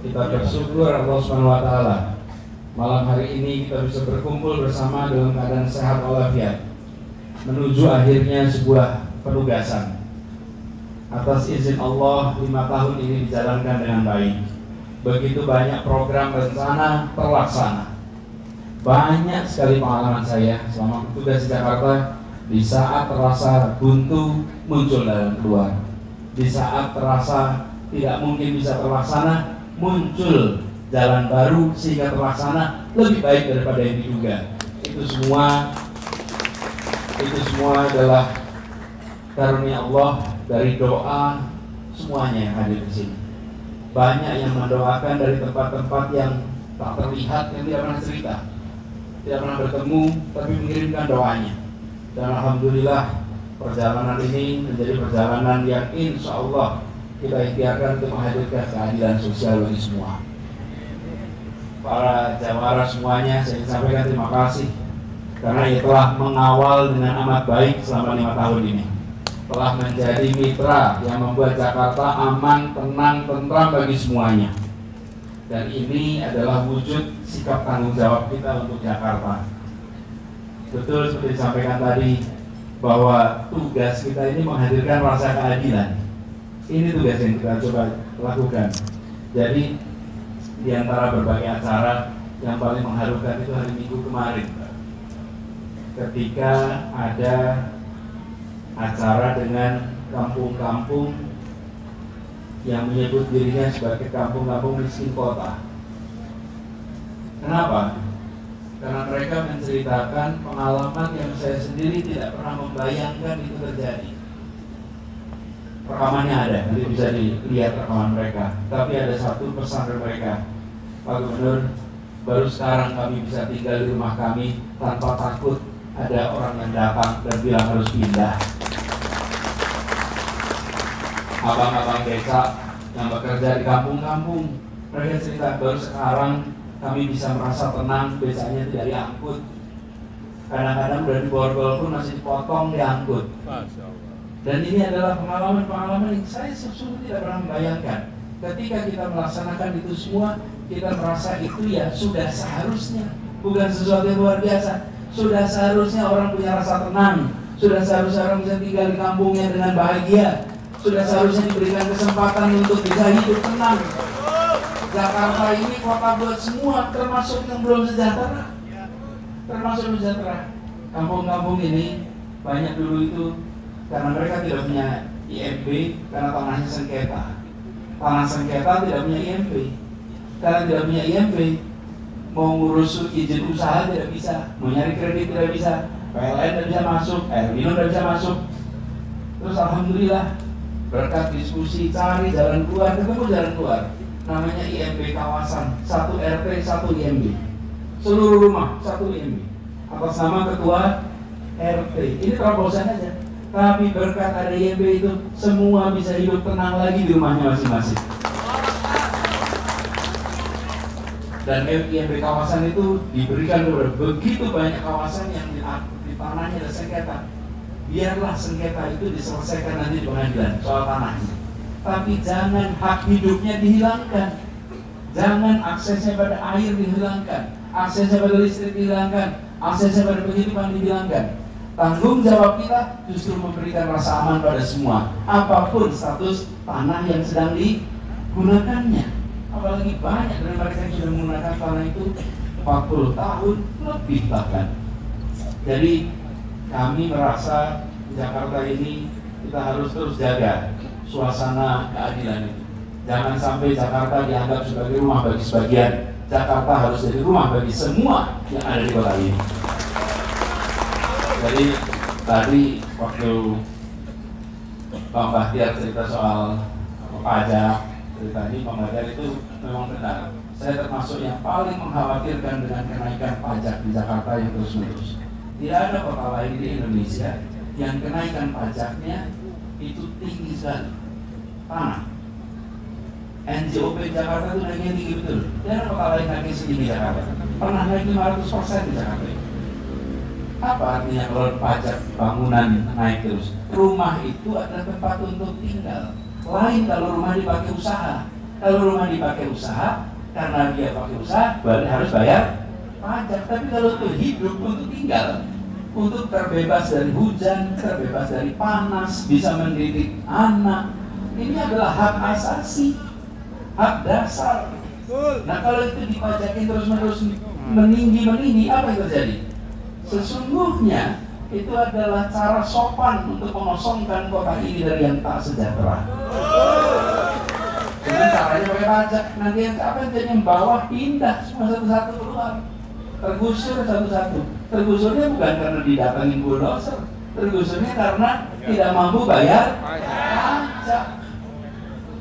Kita bersyukur Allah Subhanahu wa taala. Malam hari ini kita bisa berkumpul bersama dalam keadaan sehat walafiat menuju akhirnya sebuah penugasan. Atas izin Allah 5 tahun ini dijalankan dengan baik. Begitu banyak program rencana terlaksana. Banyak sekali pengalaman saya selama bertugas di Jakarta. Di saat terasa buntu muncul jalan keluar. Di saat terasa tidak mungkin bisa terlaksana, muncul jalan baru sehingga terlaksana lebih baik daripada yang diduga. Itu semua adalah karunia Allah dari doa semuanya yang hadir di sini. Banyak yang mendoakan dari tempat-tempat yang tak terlihat, yang tidak pernah cerita, tidak pernah bertemu, tapi mengirimkan doanya. Dan alhamdulillah perjalanan ini menjadi perjalanan yang insya Allah kita ikhtiarkan untuk menghadirkan keadilan sosial bagi semua. Para jawara semuanya, saya ingin sampaikan terima kasih karena ia telah mengawal dengan amat baik selama 5 tahun ini. Telah menjadi mitra yang membuat Jakarta aman, tenang, tentram bagi semuanya. Dan ini adalah wujud sikap tanggung jawab kita untuk Jakarta. Betul seperti disampaikan tadi bahwa tugas kita ini menghadirkan rasa keadilan. Ini tugas yang kita coba lakukan. Jadi di antara berbagai acara yang paling mengharukan itu hari Minggu kemarin, ketika ada acara dengan kampung-kampung yang menyebut dirinya sebagai kampung-kampung miskin kota. Kenapa? Karena mereka menceritakan pengalaman yang saya sendiri tidak pernah membayangkan itu terjadi. Rekamannya ada, nanti bisa dilihat rekaman mereka. Tapi ada satu pesan dari mereka, Pak Gubernur, baru sekarang kami bisa tinggal di rumah kami tanpa takut ada orang yang datang dan bilang harus pindah. Abang-abang desa yang bekerja di kampung-kampung, mereka cerita baru sekarang kami bisa merasa tenang, becanya tidak diangkut. Kadang-kadang udah diborgol pun masih dipotong, diangkut. Dan ini adalah pengalaman-pengalaman yang saya sesungguhnya tidak pernah membayangkan. Ketika kita melaksanakan itu semua, kita merasa itu ya sudah seharusnya, bukan sesuatu yang luar biasa. Sudah seharusnya orang punya rasa tenang. Sudah seharusnya orang bisa tinggal di kampungnya dengan bahagia. Sudah seharusnya diberikan kesempatan untuk bisa hidup tenang. Jakarta ini kota buat semua, termasuk yang belum sejahtera. Termasuk sejahtera. Kampung-kampung ini banyak dulu itu karena mereka tidak punya IMB, karena tanahnya sengketa. Tanah sengketa tidak punya IMB. Karena tidak punya IMB, mau ngurus izin usaha tidak bisa, mau nyari kredit tidak bisa, PLN tidak bisa masuk, air minum tidak bisa masuk. Terus alhamdulillah berkat diskusi cari jalan keluar, ketemu jalan keluar. Namanya IMB kawasan, 1 RT 1 IMB, seluruh rumah 1 IMB atas nama ketua RT. Ini terobosan aja, tapi berkat ada IMB itu semua bisa hidup tenang lagi di rumahnya masing-masing. Dan IMB kawasan itu diberikan kepada begitu banyak kawasan yang di tanahnya ada sengketa. Biarlah sengketa itu diselesaikan nanti di pengadilan soal tanahnya. Tapi jangan hak hidupnya dihilangkan. Jangan aksesnya pada air dihilangkan, aksesnya pada listrik dihilangkan, aksesnya pada penghidupan dihilangkan. Tanggung jawab kita justru memberikan rasa aman pada semua, apapun status tanah yang sedang digunakannya. Apalagi banyak dari mereka yang sudah menggunakan tanah itu 40 tahun lebih bahkan. Jadi kami merasa di Jakarta ini kita harus terus jaga suasana keadilan itu. Jangan sampai Jakarta dianggap sebagai rumah bagi sebagian. Jakarta harus jadi rumah bagi semua yang ada di kota ini. Jadi tadi waktu Bang Bahtiar cerita soal pajak, cerita ini Bang Bahtiar itu memang benar. Saya termasuk yang paling mengkhawatirkan dengan kenaikan pajak di Jakarta yang terus-menerus. Tidak ada kota lain di Indonesia yang kenaikan pajaknya itu tinggi sekali. Tanah NJOP Jakarta itu naiknya tinggi betul. Jangan kota lain naiknya segini Jakarta. Pernah naik 500% di Jakarta. Apa artinya kalau pajak bangunan naik terus? Rumah itu adalah tempat untuk tinggal. Lain kalau rumah dipakai usaha. Kalau rumah dipakai usaha, karena dia pakai usaha, berarti harus bayar pajak. Tapi kalau untuk hidup, untuk tinggal, untuk terbebas dari hujan, terbebas dari panas, bisa mendidik anak, ini adalah hak asasi, hak dasar. Nah kalau itu dipajakin terus-menerus meninggi, apa yang terjadi? Sesungguhnya itu adalah cara sopan untuk mengosongkan kota ini dari yang tak sejahtera. Dengan caranya pakai pajak, nanti yang jadi yang bawah pindah semua satu-satu keluar, tergusur satu-satu. Tergusurnya bukan karena didatangin bulldozer, tergusurnya karena tidak mampu bayar pajak.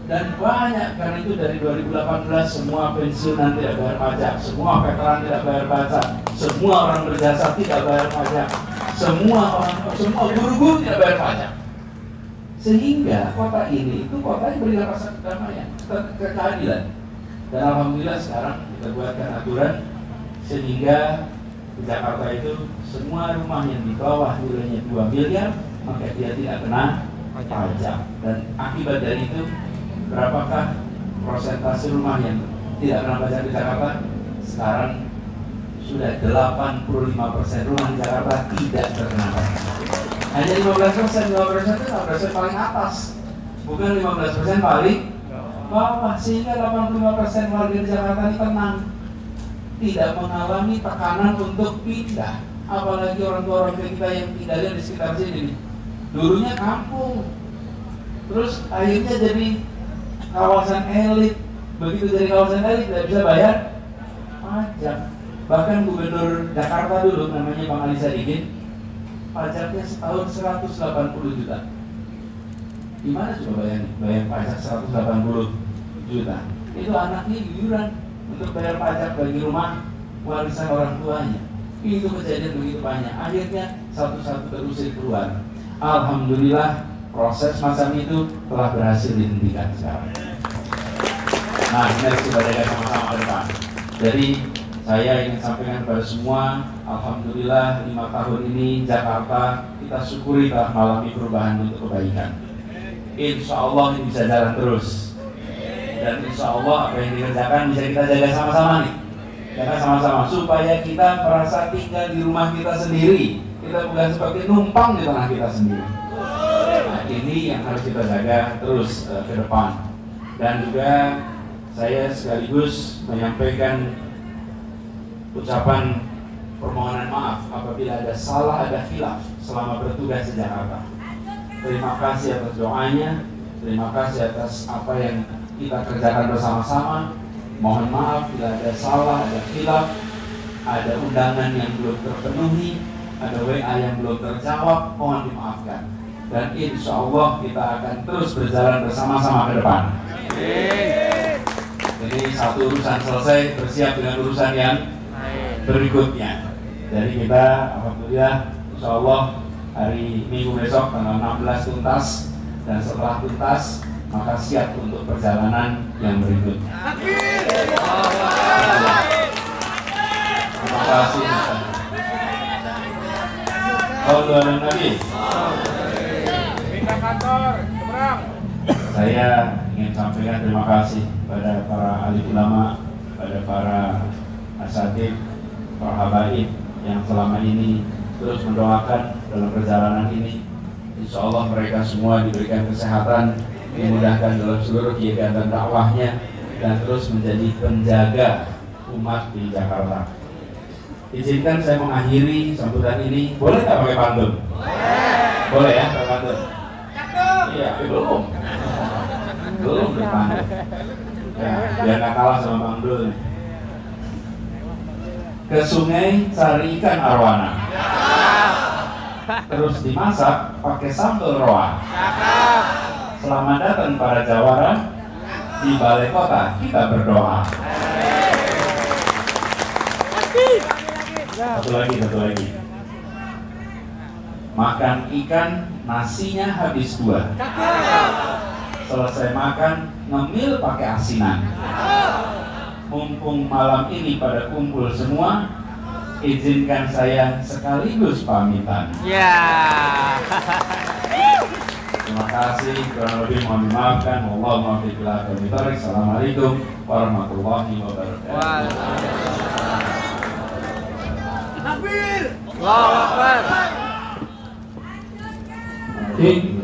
Dan banyak, karena itu dari 2018 semua pensiunan tidak bayar pajak, semua veteran tidak bayar pajak, semua orang berjasa tidak bayar pajak, semua guru-guru tidak bayar pajak. Sehingga kota ini itu kota yang berikan rasa kedamaian, keadilan. Dan alhamdulillah sekarang kita buatkan aturan sehingga di Jakarta itu semua rumah yang di bawah nilainya 2 miliar maka dia tidak kena pajak. Dan akibat dari itu berapakah persentase rumah yang tidak kena pajak di Jakarta? Sekarang sudah 85% rumah di Jakarta tidak terkena pajak. Hanya 15% itu 15% paling atas, bukan 15% paling bawah. Sehingga 85% warga di Jakarta ini tenang, tidak mengalami tekanan untuk pindah. Apalagi orang tua kita yang tinggalnya di sekitar sini. Dulunya kampung, terus akhirnya jadi kawasan elit. Begitu jadi kawasan elit tidak bisa bayar pajak. Bahkan gubernur Jakarta dulu namanya Bang Ali Sadikin, pajaknya setahun 180 juta. Gimana coba bayar pajak 180 juta? Itu anaknya iuran untuk bayar pajak bagi rumah warisan orang tuanya. Itu kejadian begitu banyak. Akhirnya satu-satu terusir keluar. Alhamdulillah proses macam itu telah berhasil dihentikan sekarang. Nah, ini harus kita jaga sama-sama ke depan. Jadi saya ingin sampaikan kepada semua, alhamdulillah 5 tahun ini Jakarta kita syukuri telah mengalami perubahan untuk kebaikan. Insya Allah ini bisa jalan terus. Dan insya Allah apa yang dikerjakan bisa kita jaga sama-sama nih. Jaga sama-sama supaya kita merasa tinggal di rumah kita sendiri. Kita bukan seperti numpang di tanah kita sendiri. Nah, ini yang harus kita jaga terus ke depan. Dan juga saya sekaligus menyampaikan ucapan permohonan maaf apabila ada salah, ada khilaf selama bertugas di Jakarta. Terima kasih atas doanya, terima kasih atas apa yang kita kerjakan bersama-sama. Mohon maaf bila ada salah, ada khilaf, ada undangan yang belum terpenuhi, ada WA yang belum terjawab, mohon dimaafkan. Dan insya Allah kita akan terus berjalan bersama-sama ke depan. Jadi satu urusan selesai, bersiap dengan urusan yang berikutnya. Jadi kita alhamdulillah insya Allah hari Minggu besok tanggal 16 tuntas, dan setelah tuntas maka siap untuk perjalanan yang berikutnya. Terima kasih. Saudara Nabi. Minta kantor, seberang. Saya ingin sampaikan terima kasih pada para alim ulama, pada para asatidz, para habaib yang selama ini terus mendoakan dalam perjalanan ini. Insya Allah mereka semua diberikan kesehatan, dimudahkan dalam seluruh kegiatan dakwahnya, dan terus menjadi penjaga umat di Jakarta. Izinkan saya mengakhiri sambutan ini. Boleh nggak pakai pantun? Boleh ya pakai pantun? Iya, belum berpantun. Ya, biar nggak kalah sama Bang Dul. Ke sungai cari ikan arwana, terus dimasak pakai sambal roa. Selamat datang para jawara, di balai kota kita berdoa. Satu lagi. Makan ikan, nasinya habis 2. Selesai makan, ngemil pakai asinan. Mumpung malam ini pada kumpul semua, izinkan saya sekaligus pamitan. Terima kasih, kurang lebih mohon dimaafkan. Wallahu muwaffiq ila aqwamit thoriq. Assalamualaikum warahmatullahi wabarakatuh. Takbir. Allahu Akbar. Oke.